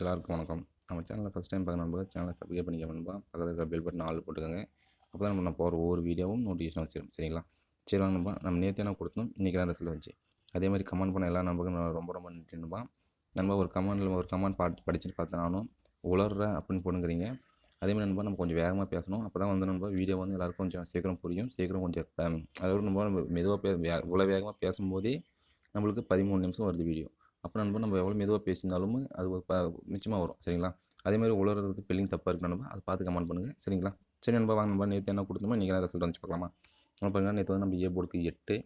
எல்லாருக்கும் வணக்கம். நம்ம சேனலில் ஃபஸ்ட் டைம் பார்க்குற நண்பர்கள் சேனலை சப்ஸ்கிரைப் பண்ணிக்க நண்பா. பக்கத்தில் இருக்கிற பெல் பட்டன் ஆல் போட்டுக்கோங்க. அப்போ தான் நம்ம போகிற ஒவ்வொரு வீடியோவும் நோட்டிஃபிகேஷன் வச்சிடும். சரிங்களா? சரி வாங்க நண்பா, நம்ம நேற்று என்ன கொடுத்தோம், இன்றைக்கி தான் ரிசல்ட் வந்துச்சு. அதே மாதிரி கமெண்ட் பண்ண எல்லா நண்பர்களும் ரொம்ப ரொம்ப நன்றி நண்பா. நண்பா ஒரு கமெண்ட் படிச்சுட்டு பார்த்தேன் நானும் உளர்ற அப்படின்னு போடுங்கிறீங்க. அதேமாதிரி நண்பா நம்ம கொஞ்சம் வேகமாக பேசணும். அப்போ தான் வந்து நண்பா வீடியோ வந்து எல்லாருக்கும் கொஞ்சம் சீக்கிரம் புரியும், சீக்கிரம் கொஞ்சம் அதோட நம்ம மெதுவாக இவ்வளோ வேகமாக பேசும்போதே நம்மளுக்கு 13 நிமிஷம் வருது வீடியோ. அப்போ நண்பா நம்ம எவ்வளோ மெதுவாக பேசியிருந்தாலும் அது ஒரு மிச்சமாக வரும். சரிங்களா? அதேமாதிரி உளறதுக்கு ஸ்பெல்லிங் தப்பாக இருக்கு நண்பா, அதை பார்த்து கமெண்ட் பண்ணுங்கள். சரிங்களா? சரி நண்பா, வாங்க நண்பா, நேற்று என்ன கொடுத்தோமோ இன்றைக்கி என்ன ரிசல்ட் வந்துச்சு பார்க்கலாமா? பாருங்கள், நேற்று வந்து நம்ம ஏ போர்டுக்கு 8,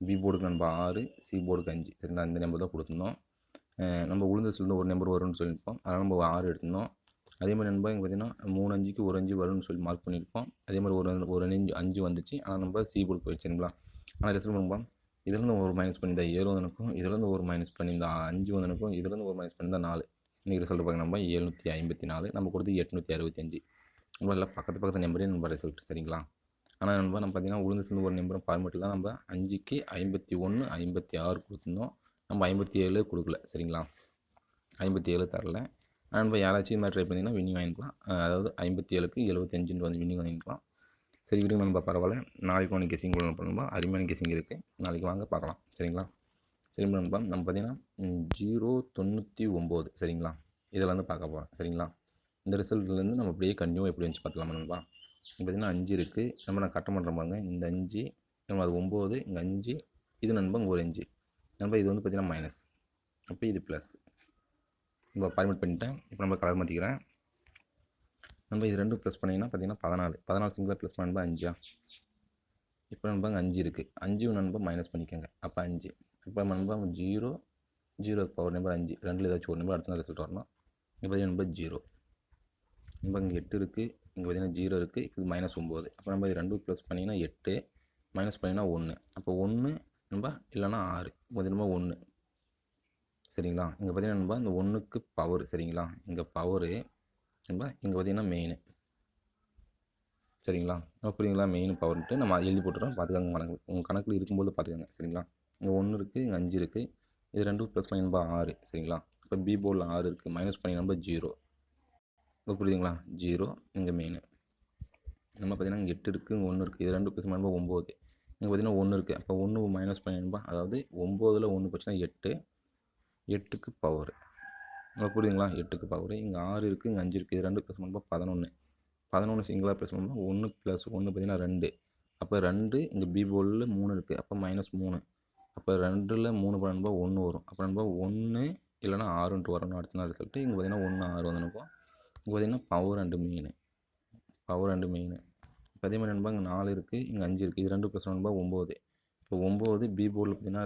பி போர்டுக்கு நண்பா 6, சி போர்டுக்கு 5. சரிங்களா? இந்த நம்பர் தான் கொடுத்துருந்தோம். நம்ம உளுந்து ஒரு நம்பர் வரும்னு சொல்லியிருப்போம், அதனால் நம்ம 6 எடுத்திருந்தோம். அதேமாதிரி நண்பா இங்கே பார்த்தீங்கன்னா 3 5க்கு ஒரு 5 வரும்னு சொல்லி மார்க் பண்ணியிருப்போம். அதேமாதிரி ஒரு 5 வந்துச்சு, ஆனால் நம்ம சி போர்டு போயிடுச்சு. சரிங்களா? ஆனால் ரிசல்ட் நண்பா இதுலேருந்து ஒரு மைனஸ் பண்ணியிருந்தா 7 வந்தனுக்கும், இதுலேருந்து ஒரு மைனஸ் பண்ணியிருந்தா 5 வந்தனுக்கும், இதுலேருந்து ஒரு மைனஸ் பண்ணியிருந்தா 4. இன்றைக்கி ரிசல்ட் பார்க்க நம்ம 754, நம்ம கொடுத்து 865. நம்ம எல்லாம் பக்கத்து நம்பரே நம்ம ரிசல்ட். சரிங்களா? ஆனால் நண்பா நம்ம பார்த்தீங்கன்னா உளுந்து ஒரு நம்பர் ஃபார்மேட்டில் தான் நம்ம 5க்கு 51 56 கொடுத்துருந்தோம். நம்ம 57 கொடுக்கல. சரிங்களா? 57 தரல. நண்பா யாராச்சும் இது மாதிரி ட்ரை பண்ணிங்கன்னா வின்னிங் வாங்கிக்கலாம். அதாவது 57க்கு 75 வந்து வின்னிங் வாங்கிக்கலாம். சரி விடுங்க நண்பா, பரவாயில்ல. நாளைக்கு ஒன்று கெஸிங் கூட பண்ணும்பா, அருமையான கெஸிங் இருக்குது. நாளைக்கு வாங்க பார்க்கலாம். சரிங்களா? சரி நண்பா, நம்ம பார்த்தீங்கன்னா 099. சரிங்களா? இதில் வந்து பார்க்க போகிறோம். சரிங்களா? இந்த ரிசல்ட்லேருந்து நம்ம அப்படியே கண்டினியூ எப்படி வந்துச்சு பார்த்துக்கலாம் நண்பா. பார்த்திங்கன்னா 5 இருக்குது. நான் கட்ட பண்ணுறோம் பாருங்க. இந்த 5 நம்ம அது 9, இங்கே 5, இது நண்பா இங்கே ஒரு 5 நண்பா. இது வந்து பார்த்திங்கன்னா மைனஸ், அப்போ இது ப்ளஸ். நம்ம ஃபார்மேட் பண்ணிட்டேன். இப்போ நம்ம கலர் மாற்றிக்கிறேன். நம்ம இது ரெண்டும் ப்ளஸ் பண்ணிங்கன்னா பார்த்தீங்கன்னா 14 சிங்கிளாக ப்ளஸ் பண்ணா 5. இப்போ நண்பா 5 இருக்குது. 5 நண்பா மைனஸ் பண்ணிக்கோங்க, அப்போ 5. இப்போ நண்பா 0 பவர் நம்பர் 5, ரெண்டில் ஏதாச்சும் ஒரு நம்பர் அடுத்த ரிசல்ட் வரணும். இப்போ பார்த்தீங்கன்னா நம்பர் 0. நண்பா இங்கே 8 இருக்குது, இங்கே பார்த்தீங்கன்னா 0 இருக்குது, இப்போ -9. அப்போ நம்ம இது ரெண்டும் ப்ளஸ் பண்ணிங்கன்னா 8, மைனஸ் பண்ணிங்கன்னா 1. அப்போ 1 நண்பா இல்லைனா 6, பார்த்தீங்கன்னா 1. சரிங்களா? இங்கே பார்த்தீங்கன்னா நண்பா இந்த 1க்கு பவர். சரிங்களா? இங்கே பவரு நண்பா, இங்கே பார்த்தீங்கன்னா மெயின். சரிங்களா? புரியுங்களா? மெயின் பவர்ன்ட்டு நம்ம எழுதி போட்டுறோம். பார்த்துக்காங்க, உங்கள் கணக்கில் இருக்கும்போது பார்த்துக்கோங்க. சரிங்களா? இங்கே 1 இருக்குது, இங்கே 5 இருக்குது, இது ரெண்டும் ப்ளஸ் பண்ணி நண்பா 6. சரிங்களா? இப்போ பி போர்டில் 6 இருக்குது, மைனஸ் பண்ணி நண்பா 0. இப்போ புரியுதுங்களா? 0 இங்கே மெயின். நம்ம பார்த்தீங்கன்னா இங்கே 8 இருக்குது, இங்கே 1 இருக்குது, இது ரெண்டும் ப்ளஸ் பண்ணி நண்பா 9. இங்கே பார்த்தீங்கன்னா 1 இருக்குது, அப்போ 1 மைனஸ் பண்ணி நண்பா, அதாவது 9ல் 1 போச்சுன்னா 8, 8க்கு பவர். புரியுதுங்களா? 8க்கு பவர். இங்கே 6 இருக்குது, இங்கே 5 இருக்குது, இது ரெண்டு ப்ளஸ் பண்ணும்போது 11 சிங்கிளாக ப்ளஸ் பண்ணும்போது 1 + 1 பார்த்தீங்கன்னா 2. அப்போ 2 இங்கே பி போர்டில் 3 இருக்குது, அப்போ -3. அப்போ 2ல் 3 பண்ணும்போது 1 வரும். அப்போ நண்பா 1 இல்லைனா 6 வரணும் அடுத்த நாள் ரிசல்ட்டு. இங்கே பார்த்தீங்கன்னா 1 6 வந்துருக்கும். இங்கே பார்த்தீங்கன்னா பவர் அண்டு மெயின். இப்போ அதே மாதிரி நண்பா இங்கே 4 இருக்குது, இங்கே 5 இருக்குது, இது ரெண்டு ப்ளஸ் நண்பா 9. இப்போ 9 பி போர்டில் பார்த்தீங்கன்னா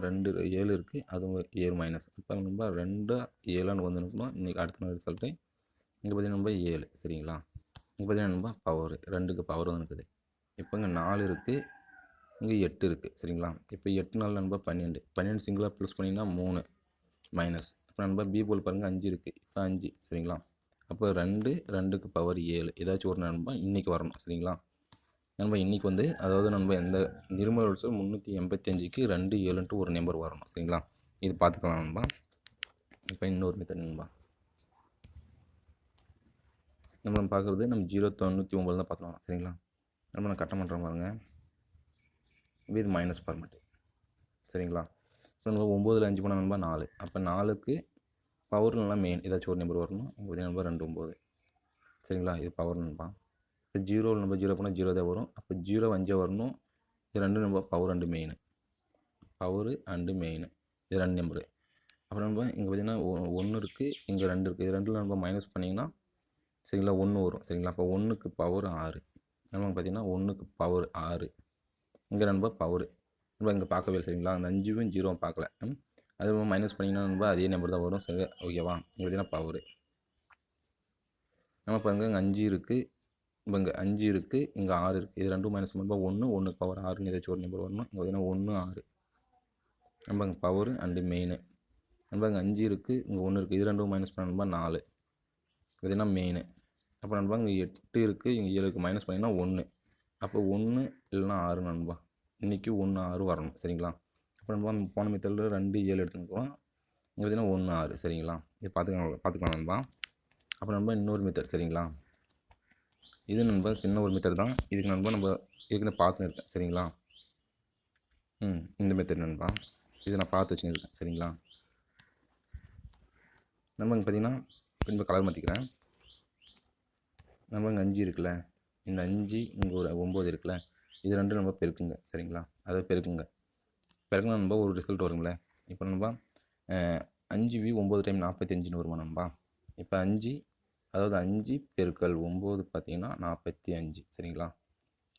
7 இருக்குது, அது 7 மைனஸ். இப்போ நண்பா 2 7 வந்துருக்கணும். இன்றைக்கி அடுத்த நாள் ரிசல்ட்டு. இங்கே பார்த்தீங்கன்னா நண்பா 7. சரிங்களா? இங்கே பார்த்தீங்கன்னா நண்பா பவர் 2க்கு பவர் வந்துருக்குது. இப்போ இங்கே 4 இருக்குது, இங்கே 8 இருக்குது. சரிங்களா? இப்போ 8 நாள் நண்பா 12 சிங்கிளாக ப்ளஸ் பண்ணிங்கன்னா 3 மைனஸ். இப்போ நண்பா பி போல் பாருங்கள் 5 இருக்குது, இப்போ 5. சரிங்களா? அப்போ 2க்கு பவர் 7 ஏதாச்சும் ஒரு நண்பா இன்றைக்கி வரணும். சரிங்களா? நண்பா இன்றைக்கி வந்து அதாவது நண்பா எந்த நிர்மல் வருஷம் 385க்கு 2 7ன்ட்டு ஒரு நம்பர் வரணும். சரிங்களா? இது பார்த்துக்கலாம் நண்பா. இப்போ இன்னொரு மெத்தட் நண்பா, நம்ம பார்க்குறது நம்ம 099 தான் பார்த்துக்கலாம். சரிங்களா? நம்ம நான் கட்ட பண்ணுறோம் பாருங்க, இது மைனஸ் ஃபார்மேட்டு. சரிங்களா? இப்போ நம்ம 9ல் 5 போனால் நண்பா 4. அப்போ 4க்கு பவர் நல்லா மெயின் ஏதாச்சும் ஒரு நம்பர் வரணும். இங்கே நண்பா 2 9. சரிங்களா? இது பவர் நண்பா. இப்போ 0ல் நம்ம 0 போனால் 0 தான் வரும். அப்போ 0 5 வரணும். இது 2 நண்பா பவர் அண்டு மெயின். இது 2 நம்பரு. அப்புறம் நண்பா இங்கே பார்த்தீங்கன்னா 1 இருக்குது, இங்கே 2 இருக்குது, இது 2ல் நண்பா மைனஸ் பண்ணிங்கன்னா சரிங்களா 1 வரும். சரிங்களா? அப்போ 1க்கு பவர் 6. நம்ம பார்த்தீங்கன்னா 1க்கு பவர் 6. இங்கே நண்பா பவர் நண்பா இங்கே பார்க்கவே இல்லை. சரிங்களா? அந்த 5வும் 0வும் பார்க்கல. அது மைனஸ் பண்ணிங்கன்னா நண்பா அதே நம்பர் தான் வரும். சரி ஓகேவா? இங்கே பார்த்தீங்கன்னா பவர் நம்ம பாருங்க இங்கே 5 இருக்குது, இப்போ இங்கே 5 இருக்குது, இங்கே 6 இருக்குது, இது ரெண்டும் மைனஸ் பண்ணும்போது 1 பவர் 6 ஏதாச்சும் ஒரு நம்பர் வரணும். இங்கே பார்த்தீங்கன்னா 1 6. நம்ம இங்கே பவர் அண்டு மெயின். நம்ம இங்கே 5 இருக்குது, இங்கே 1 இருக்குது, இது ரெண்டும் மைனஸ் பண்ணணும்பா 4. பார்த்தீங்கன்னா மெயின். அப்போ நண்பா இங்கே 8 இருக்குது, இங்கே 7 இருக்குது, மைனஸ் பண்ணிங்கன்னா 1. அப்போ 1 இல்லைனா 6 நண்பா. இன்றைக்கி 1 6 வரணும். சரிங்களா? அப்போ நண்பா போன மெத்தடில் 2 7 எடுத்துக்கிறோம். இங்கே பார்த்தீங்கன்னா 1 6 சரிங்களா. இது பார்த்துக்கலாம் நண்பா. அப்புறம் நண்பா இன்னொரு மெத்தட் சரிங்களா. இது நண்பா சின்ன ஒரு மெத்தட் தான். இதுக்கு நண்பா நம்ம ஏற்கனவே பார்த்துன்னு இருக்கேன் சரிங்களா. இந்த மெத்தட் நண்பா. இதை நான் பார்த்து வச்சுன்னு இருக்கேன் சரிங்களா. நம்ம இங்கே பார்த்தீங்கன்னா இப்போ கலர் மாற்றிக்கிறேன். நம்ம இங்கே 5 இருக்குல்ல, இந்த 5 இங்கே ஒரு 9 இருக்குல்ல, இது 2 நம்ம பெருக்குங்க சரிங்களா. அதை பெருக்குங்க நம்ம ஒரு ரிசல்ட் வருங்களே. இப்போ நம்ம 5 9 டைம் 45ன்னு வருமா நண்பா. இப்போ 5 அதாவது 5 பெருக்கல் 9 பார்த்தீங்கன்னா 45 சரிங்களா.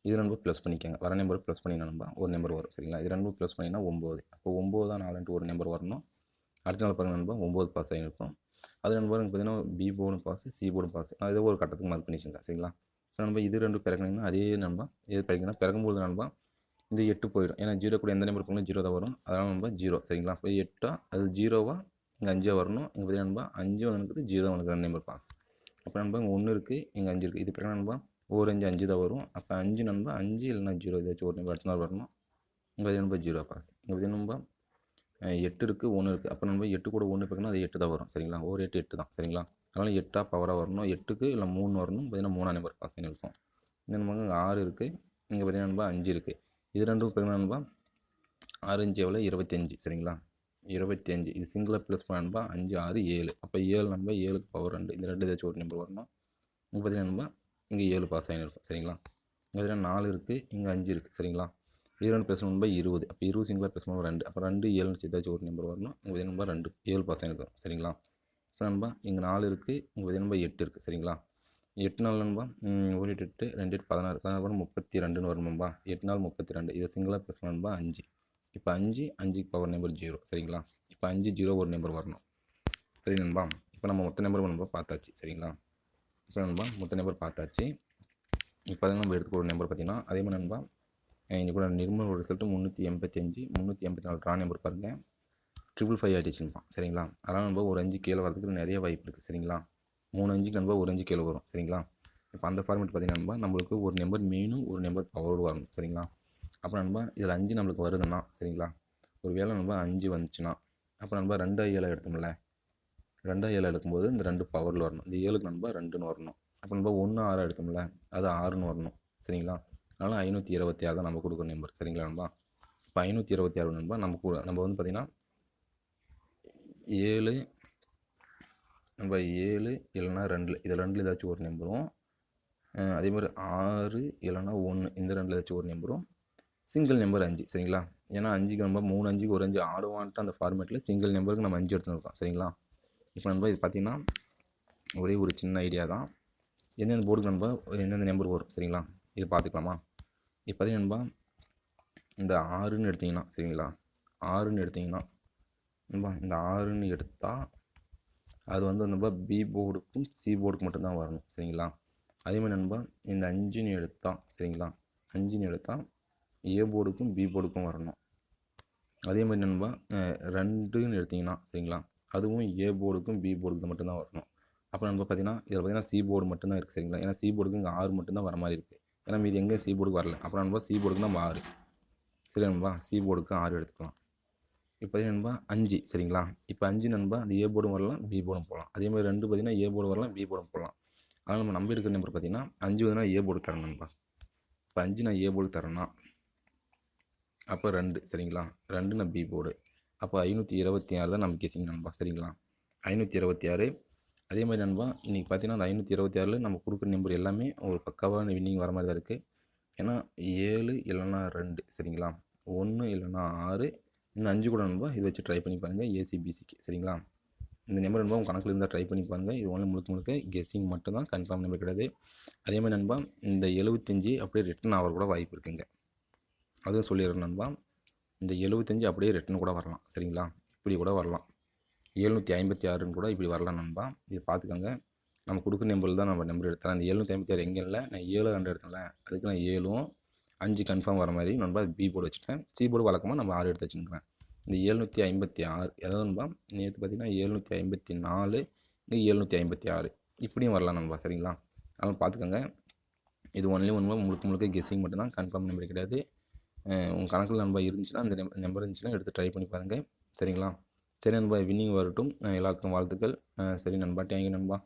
இது ரெண்டும் ப்ளஸ் பண்ணிக்கோங்க. வர நம்பர் ப்ளஸ் பண்ணிங்கன்னா நண்பா ஒரு நம்பர் வரும் சரிங்களா. இது ரெண்டும் ப்ளஸ் பண்ணிங்கன்னா 9. அப்போ 9 தான் 4 ஒரு நம்பர் வரணும். அடுத்த நாள் பாருங்கள் நண்பா 9 பாஸ் ஆகிருக்கும். அது நண்பர் பார்த்தீங்கன்னா பி போர்டும் பாஸ், சி போர்டும் பாஸ். நான் ஏதோ ஒரு கட்டத்துக்கு மார்க் பண்ணி வச்சுருக்கேன் சரிங்களா. இப்போ நண்பா இது 2 பிறக்கணுங்கன்னா அதே நண்பா எது பிறக்கணும்னா பிறக்கும்போது நண்பா இந்த 8 போயிடும். ஏன்னா 0 கூட எந்த நம்பர் போகணும் 0 தான் வரும். அதனால் நண்பா 0 சரிங்களா. இப்போ 8 அது 0வா இங்கே 5 வரணும். இங்கே பார்த்தீங்கன்னா நண்பா 5 வந்துருக்கு 0 வந்துருக்கு 2 நம்பர் பாஸ். அப்போ நண்பா இங்கே 1 இருக்குது இங்கே 5 இருக்குது. இது பிறகு நண்பா ஒரு 5 தான் வரும். அப்போ 5 நண்பா 5 இல்லைனா 0 ஏதாச்சும் ஒரு நம்பர் அடுத்த நாள் வரணும். இங்கே பார்த்தீங்கன்னா நண்பா 0 பாஸ். இங்கே பார்த்தீங்கன்னா நண்பா 8 இருக்குது 1 இருக்குது. அப்போ நண்பா 8 கூட 1 பிறகுனா அது 8 தான் வரும் சரிங்களா. ஒரு 8 8 தான் சரிங்களா. அதனால் 8 பவராக வரணும். 8க்கு இல்லை 3 வரணும். பார்த்தீங்கன்னா 3ஆம் நம்பர் பாஸ் இருக்கும். இந்த நண்பா இங்கே 6 இருக்குது. இங்கே பார்த்தீங்கன்னா நண்பா 5 இருக்குது. இது ரெண்டும் பிறகு நண்பா 6 5 எவ்வளோ 25 சரிங்களா. 25 இது சிங்கிளாக ப்ளஸ் பண்ண நண்பா 5 6 7. அப்போ 7 நண்பா 7க்கு பவர் 2. இந்த 2 ஏதாச்சும் ஒரு நம்பர் வரணும். இங்கே பார்த்தீங்கன்னா நண்பா இங்கே 7 பாஸ் ஆகிருக்கும் சரிங்களா. இங்கே பார்த்தீங்கன்னா 4 இருக்குது இங்கே 5 இருக்குது சரிங்களா. இது 2 ப்ளஸ் நண்பா 20. அப்போ 20 சிங்கிளாக ப்ளஸ் பண்ண 2. அப்போ 2 7 ஏதாச்சும் ஒரு நம்பர் வரணும். இங்கே பார்த்தீங்கன்னா நண்பா 2 7 பாஸ் ஆகிருக்கும் சரிங்களா. இப்போ நண்பா இங்கே 4 இருக்குது இங்கே பார்த்தீங்கன்னா நண்பா 8 இருக்குது சரிங்களா. 8 நாள் நண்பா 1 8 8 2 8 16 32ன்னு வரும் நண்பா. 8 நாள் 32. இதை சிங்கிளாக ப்ளஸ் பண்ண நண்பா 5. இப்போ 5க்கு பவர் நம்பர் 0 சரிங்களா. இப்போ 5 0 ஒரு நம்பர் வரணும் சரி நண்பா. இப்போ நம்ம மொத்த நம்பர் நண்பா பார்த்தாச்சு சரிங்களா. இப்போ நண்பா மொத்த நம்பர் பார்த்தாச்சு. இப்போ தான் நம்ம எடுத்துக்க ஒரு நம்பர் பார்த்தீங்கன்னா அதே மாதிரி நண்பா இன்றைக்கி கூட நிர்மல் ஒரு ரிசல்ட்டு 385 384 ட்ரா நம்பர் பாருங்கள் 555 ஆகிடுச்சுப்பா சரிங்களா. அதனால் நண்பா ஒரு 5 கீழே வரதுக்கு நிறைய வாய்ப்பு இருக்குது சரிங்களா. 3 5க்கு நண்பா ஒரு 5 கீழே வரும் சரிங்களா. இப்போ அந்த ஃபார்மேட் பார்த்தீங்கன்னா நண்பா நம்மளுக்கு ஒரு நம்பர் மெயினும் ஒரு நம்பர் பவரோடு வரணும் சரிங்களா. அப்போ நண்பா இதில் 5 நம்மளுக்கு வருதுன்னா சரிங்களா. ஒரு வேளை நண்பா 5 வந்துச்சுன்னா அப்போ நண்பா 2 7 எடுத்தோம்ல 2 7 எடுக்கும்போது இந்த 2 பவரில் வரணும். இந்த 7க்கு நண்பா 2ன்னு வரணும். அப்போ நண்பா 1 6 எடுத்தோம்ல அது 6ன்னு வரணும் சரிங்களா. அதனால் 526 தான் நம்ம கொடுக்குற நம்பர் சரிங்களா நண்பா. இப்போ 526 நண்பா நம்ம வந்து பார்த்திங்கன்னா 7 நண்பா 7 இல்லைனா 2 இதில் 2 ஏதாச்சும் ஒரு நம்பரும் அதே மாதிரி 6 இல்லைனா 1 இந்த 2 ஏதாச்சும் ஒரு நம்பரும் சிங்கிள் நம்பர் 5 சரிங்களா. ஏன்னா 5க்கு நண்பா 3 5க்கு ஒரு 5 ஆடுவான்ட்டு அந்த ஃபார்மேட்டில் சிங்கிள் நம்பருக்கு நம்ம 5 எடுத்துருக்கோம் சரிங்களா. இப்போ நண்பா இது பார்த்திங்கன்னா ஒரே ஒரு சின்ன ஐடியா தான். எந்தெந்த போர்டுக்கு நண்பா எந்தெந்த நம்பர் வரும் சரிங்களா. இது பார்த்துக்கலாமா. இப்போ பார்த்தீங்கன்னா நண்பா இந்த 6ன்னு எடுத்திங்கன்னா சரிங்களா. 6ன்னு எடுத்திங்கன்னா நண்பா இந்த 6ன்னு எடுத்தால் அது வந்து நண்பா பி போர்டுக்கும் சி போர்டுக்கு மட்டும்தான் வரணும் சரிங்களா. அதேமாதிரி நண்பா இந்த 5ன்னு எடுத்தால் சரிங்களா. 5ன்னு எடுத்தால் ஏ போர்டுக்கும் பி போர்டுக்கும் வரணும். அதே மாதிரி நண்பா 2ன்னு எடுத்திங்கன்னா சரிங்களா. அதுவும் ஏ போர்டுக்கும் பி போர்டுக்கு மட்டும்தான் வரணும். அப்போ நண்பா பார்த்தீங்கன்னா இதில் பார்த்தீங்கன்னா சி போர்டு மட்டும்தான் இருக்குது சரிங்களா. ஏன்னா சி போர்டுக்கு இங்கே 6 மட்டும்தான் வர மாதிரி இருக்குது. ஏன்னா மீது எங்கே சி போர்டுக்கு வரல. அப்போ நண்பா சி போர்டுக்கு நம்ம 6 சரி நண்பா சி போர்டுக்கு 6 எடுத்துக்கலாம். இப்போ நண்பா 5 சரிங்களா. இப்போ 5 நண்பா அந்த ஏ போர்டும் வரலாம் பி போர்டும் போகலாம். அதே மாதிரி 2 பார்த்தீங்கன்னா ஏ போர்டு வரலாம் பி போர்டும் போகலாம். அதனால் நம்ம நம்பி இருக்கிற நம்பர் பார்த்தீங்கன்னா 5 வந்து ஏ போர்டு தரேன் நண்பா. இப்போ 5 நான் ஏ போர்டு தரேன்னா அப்போ 2 சரிங்களா. 2 நான் பி போர்டு. அப்போ 526 தான் நம்ம கெஸிங் நண்பா சரிங்களா. 526. அதே மாதிரி நண்பா இன்றைக்கி பார்த்தீங்கன்னா அந்த 526ல் நம்ம கொடுக்குற நம்பர் எல்லாமே ஒரு பக்காவான வின்னிங் வர மாதிரி தான் இருக்குது. ஏன்னா 7 இல்லைனா 2 சரிங்களா. 1 இல்லைனா 6 இந்த 5 கூட நண்பா இதை வச்சு ட்ரை பண்ணி பாருங்கள் ஏசிபிசிக்கு சரிங்களா. இந்த நம்பர் நண்பா உங்கள் கணக்கில் இருந்தால் ட்ரை பண்ணி பாருங்கள். இது ஒன்றும் முழுக்க கெஸ்ஸிங் மட்டும் தான், கன்ஃபார்ம் நம்பர் கிடையாது. அதே மாதிரி நண்பா இந்த 75 அப்படியே ரிட்டன் ஆகிற கூட வாய்ப்பு இருக்குங்க. அதுவும் சொல்லிடுறேன் நண்பா. இந்த 75 அப்படியே ரிட்டன் கூட வரலாம் சரிங்களா. இப்படி கூட வரலாம் 756ன்னு கூட இப்படி வரலாம் நண்பா. இது பார்த்துக்கோங்க. நம்ம கொடுக்குற நம்பரில் தான் நம்ம நம்பர் எடுத்தேன். அந்த 756 எங்கே இல்லை நான் 7 2 எடுத்தேன்ல அதுக்கு நான் 7ம் 5 கன்ஃபார்ம் வர மாதிரி நண்பா பி போர்டு வச்சுட்டேன். சி போர்டு வழக்கமாக நம்ம 6 எடுத்து வச்சுருக்கிறேன். இந்த 756 அதாவது நண்பா நேற்று பார்த்தீங்கன்னா 754 இங்கே 756 இப்படியும் வரலாம் நண்பா சரிங்களா. அதனால் பார்த்துக்கோங்க. இது ஒன்லி முழுக்க கெஸ்ஸிங் மட்டும்தான், கன்ஃபார்ம் நம்பர் கிடையாது. உங்கள் கணக்கில் நண்பா இருந்துச்சுன்னா அந்த நம்பர் இருந்துச்சுன்னா எடுத்து ட்ரை பண்ணி பாருங்கள் சரிங்களா. சரி நண்பா, வின்னிங் வரட்டும். எல்லாத்துக்கும் வாழ்த்துக்கள். சரி நண்பா, தேங்க்யூ நண்பா.